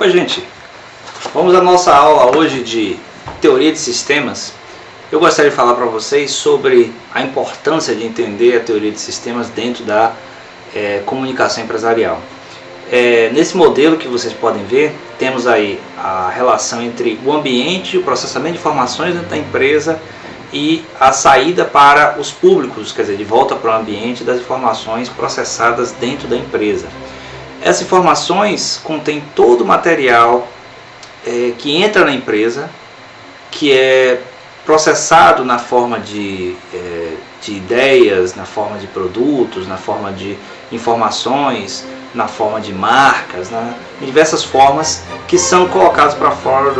Oi gente, vamos à nossa aula hoje de teoria de sistemas. Eu gostaria de falar para vocês sobre a importância de entender a teoria de sistemas dentro da comunicação empresarial. Nesse modelo que vocês podem ver, temos aí a relação entre o ambiente, o processamento de informações dentro da empresa e a saída para os públicos, quer dizer, de volta para o ambiente das informações processadas dentro da empresa. Essas informações contêm todo o material que entra na empresa, que é processado na forma de ideias, na forma de produtos, na forma de informações, na forma de marcas, em diversas formas que são colocadas para fora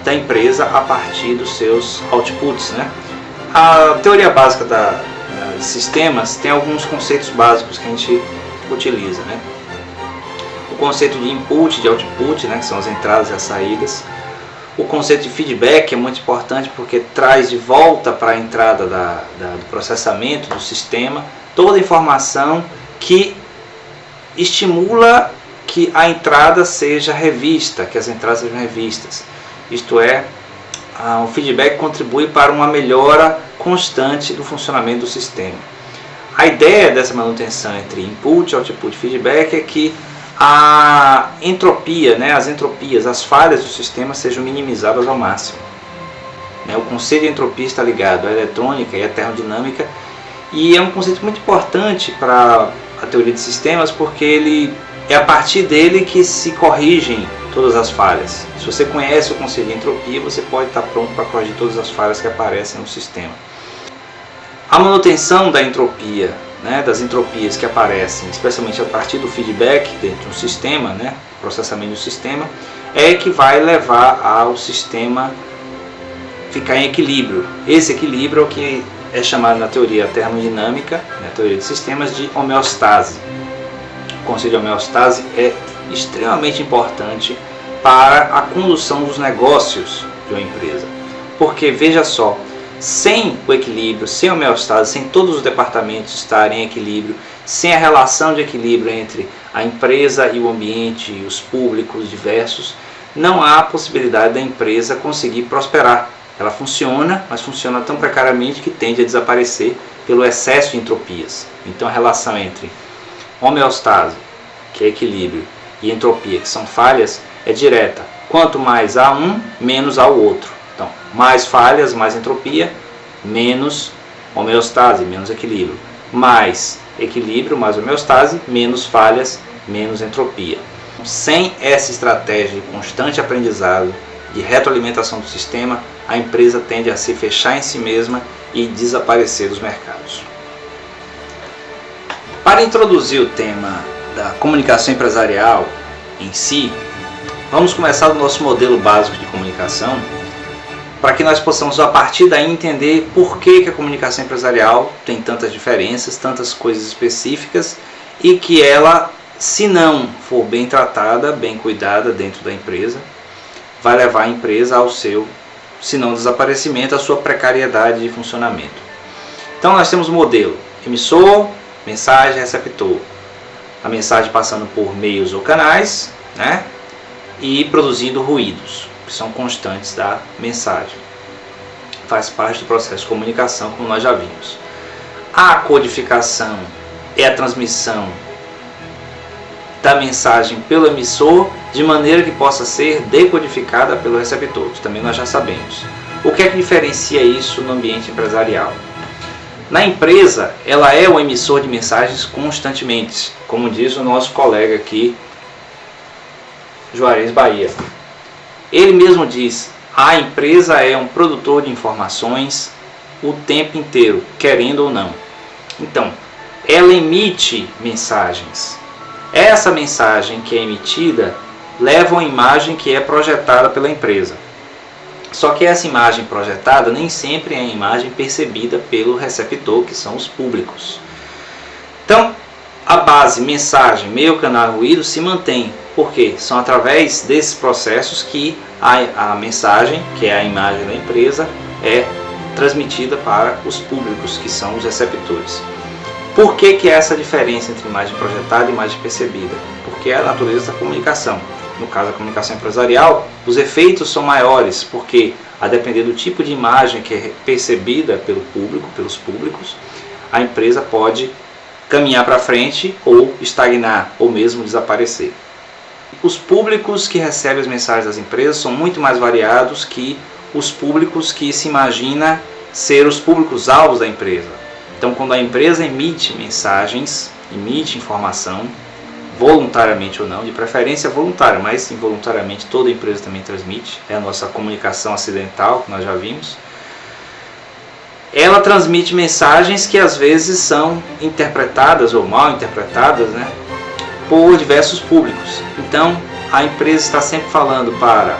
da empresa a partir dos seus outputs. A teoria básica de sistemas tem alguns conceitos básicos que a gente utiliza. O conceito de input e de output, que são as entradas e as saídas. O conceito de feedback é muito importante porque traz de volta para a entrada do processamento do sistema toda a informação que estimula que a entrada seja revista, que as entradas sejam revistas. Isto é, o feedback contribui para uma melhora constante do funcionamento do sistema. A ideia dessa manutenção entre input, output e feedback é que a entropia, as entropias, as falhas do sistema sejam minimizadas ao máximo. O conceito de entropia está ligado à eletrônica e à termodinâmica e é um conceito muito importante para a teoria de sistemas porque ele é a partir dele que se corrigem todas as falhas. Se você conhece o conceito de entropia, você pode estar pronto para corrigir todas as falhas que aparecem no sistema. A manutenção da entropia, das entropias que aparecem, especialmente a partir do feedback dentro do sistema, processamento do sistema, é que vai levar ao sistema ficar em equilíbrio. Esse equilíbrio é o que é chamado na teoria termodinâmica, na teoria de sistemas, de homeostase. O conceito de homeostase é extremamente importante para a condução dos negócios de uma empresa. Porque, veja só, sem o equilíbrio, sem a homeostase, sem todos os departamentos estarem em equilíbrio, sem a relação de equilíbrio entre a empresa e o ambiente, e os públicos diversos, não há possibilidade da empresa conseguir prosperar. Ela funciona, mas funciona tão precariamente que tende a desaparecer pelo excesso de entropias. Então a relação entre homeostase, que é equilíbrio, e entropia, que são falhas, é direta. Quanto mais há um, menos há o outro. Então, mais falhas, mais entropia, menos homeostase, menos equilíbrio. Mais equilíbrio, mais homeostase, menos falhas, menos entropia. Sem essa estratégia de constante aprendizado, de retroalimentação do sistema, a empresa tende a se fechar em si mesma e desaparecer dos mercados. Para introduzir o tema da comunicação empresarial em si, vamos começar do nosso modelo básico de comunicação, para que nós possamos a partir daí entender por que a comunicação empresarial tem tantas diferenças, tantas coisas específicas e que ela, se não for bem tratada, bem cuidada dentro da empresa, vai levar a empresa ao seu, se não desaparecimento, à sua precariedade de funcionamento. Então nós temos o modelo emissor, mensagem, receptor. A mensagem passando por meios ou canais, e produzindo ruídos, que são constantes da mensagem. Faz parte do processo de comunicação, como nós já vimos. A codificação é a transmissão da mensagem pelo emissor, de maneira que possa ser decodificada pelo receptor, que também nós já sabemos. O que é que diferencia isso no ambiente empresarial? Na empresa, ela é o emissor de mensagens constantemente, como diz o nosso colega aqui, Juarez Bahia. Ele mesmo diz, a empresa é um produtor de informações o tempo inteiro, querendo ou não. Então, ela emite mensagens. Essa mensagem que é emitida leva uma imagem que é projetada pela empresa. Só que essa imagem projetada nem sempre é a imagem percebida pelo receptor, que são os públicos. Então, a base mensagem, meio, canal, ruído se mantém, porque são através desses processos que a mensagem, que é a imagem da empresa, é transmitida para os públicos, que são os receptores. Por que é essa diferença entre imagem projetada e imagem percebida? Porque é a natureza da comunicação. no caso da comunicação empresarial, os efeitos são maiores, porque a depender do tipo de imagem que é percebida pelo público, pelos públicos, a empresa pode caminhar para frente ou estagnar ou mesmo desaparecer. Os públicos que recebem as mensagens das empresas são muito mais variados que os públicos que se imagina ser os públicos-alvos da empresa. Então, quando a empresa emite mensagens, emite informação, voluntariamente ou não, de preferência voluntária, mas involuntariamente toda empresa também transmite, é a nossa comunicação acidental, que nós já vimos. Ela transmite mensagens que às vezes são interpretadas ou mal interpretadas, né, por diversos públicos. Então, a empresa está sempre falando para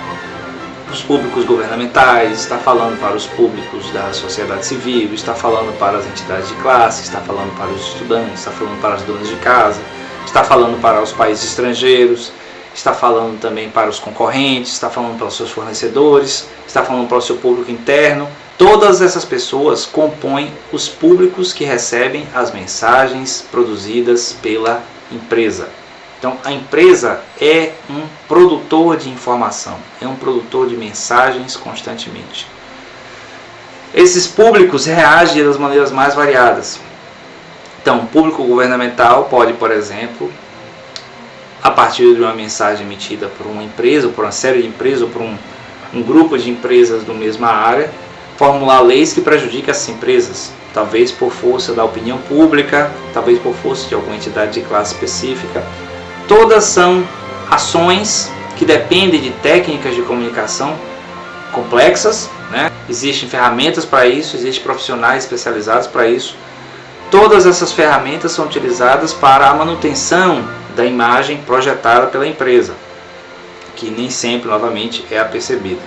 os públicos governamentais, está falando para os públicos da sociedade civil, está falando para as entidades de classe, está falando para os estudantes, está falando para as donas de casa, está falando para os países estrangeiros, está falando também para os concorrentes, está falando para os seus fornecedores, está falando para o seu público interno. Todas essas pessoas compõem os públicos que recebem as mensagens produzidas pela empresa. Então, a empresa é um produtor de informação, é um produtor de mensagens constantemente. Esses públicos reagem das maneiras mais variadas. Então, o público governamental pode, por exemplo, a partir de uma mensagem emitida por uma empresa, ou por uma série de empresas, ou por um grupo de empresas da mesma área, formular leis que prejudiquem essas empresas, talvez por força da opinião pública, talvez por força de alguma entidade de classe específica. Todas são ações que dependem de técnicas de comunicação complexas, né? Existem ferramentas para isso, existem profissionais especializados para isso. Todas essas ferramentas são utilizadas para a manutenção da imagem projetada pela empresa, que nem sempre, novamente, é apercebida.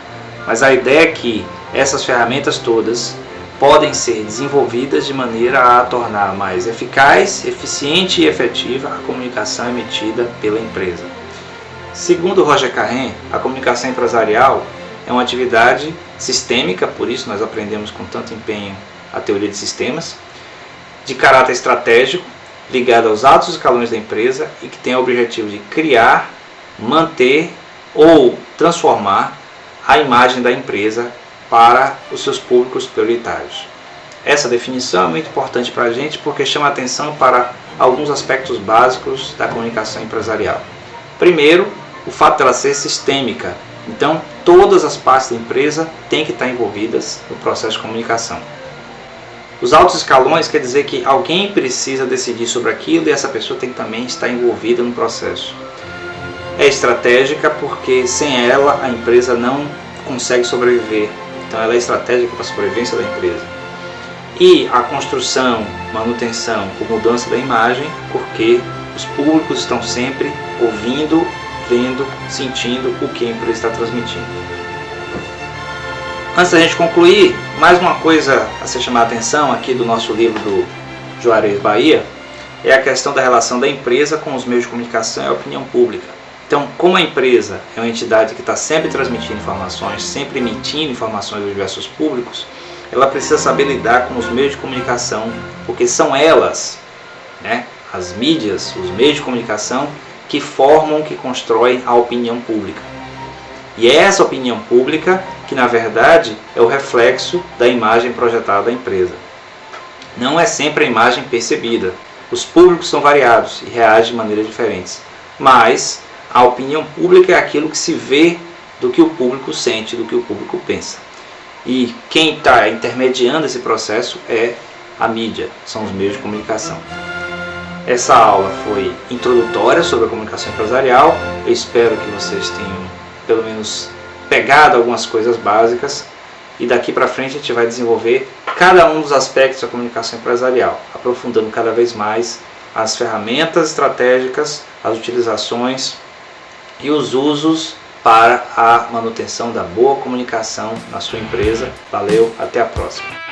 Mas a ideia é que essas ferramentas todas podem ser desenvolvidas de maneira a tornar mais eficaz, eficiente e efetiva a comunicação emitida pela empresa. Segundo Roger Carren, a comunicação empresarial é uma atividade sistêmica, por isso nós aprendemos com tanto empenho a teoria de sistemas, de caráter estratégico, ligada aos altos escalões da empresa e que tem o objetivo de criar, manter ou transformar a imagem da empresa para os seus públicos prioritários. Essa definição é muito importante para a gente porque chama a atenção para alguns aspectos básicos da comunicação empresarial. Primeiro, o fato dela ser sistêmica. Então, todas as partes da empresa têm que estar envolvidas no processo de comunicação. Os altos escalões quer dizer que alguém precisa decidir sobre aquilo e essa pessoa tem que também estar envolvida no processo. É estratégica porque sem ela a empresa não consegue sobreviver. Então ela é estratégica para a sobrevivência da empresa. E a construção, manutenção ou mudança da imagem, porque os públicos estão sempre ouvindo, vendo, sentindo o que a empresa está transmitindo. Antes da gente concluir, mais uma coisa a ser chamada a atenção aqui do nosso livro do Juarez Bahia é a questão da relação da empresa com os meios de comunicação e a opinião pública. Então, como a empresa é uma entidade que está sempre transmitindo informações, sempre emitindo informações aos diversos públicos, ela precisa saber lidar com os meios de comunicação, porque são elas, né, as mídias, os meios de comunicação, que formam, que constroem a opinião pública. E é essa opinião pública que, na verdade, é o reflexo da imagem projetada da empresa. Não é sempre a imagem percebida. Os públicos são variados e reagem de maneiras diferentes. Mas a opinião pública é aquilo que se vê do que o público sente, do que o público pensa. E quem está intermediando esse processo é a mídia, são os meios de comunicação. Essa aula foi introdutória sobre a comunicação empresarial. Eu espero que vocês tenham, pelo menos, pegado algumas coisas básicas. E daqui para frente a gente vai desenvolver cada um dos aspectos da comunicação empresarial, aprofundando cada vez mais as ferramentas estratégicas, as utilizações e os usos para a manutenção da boa comunicação na sua empresa. Valeu, até a próxima!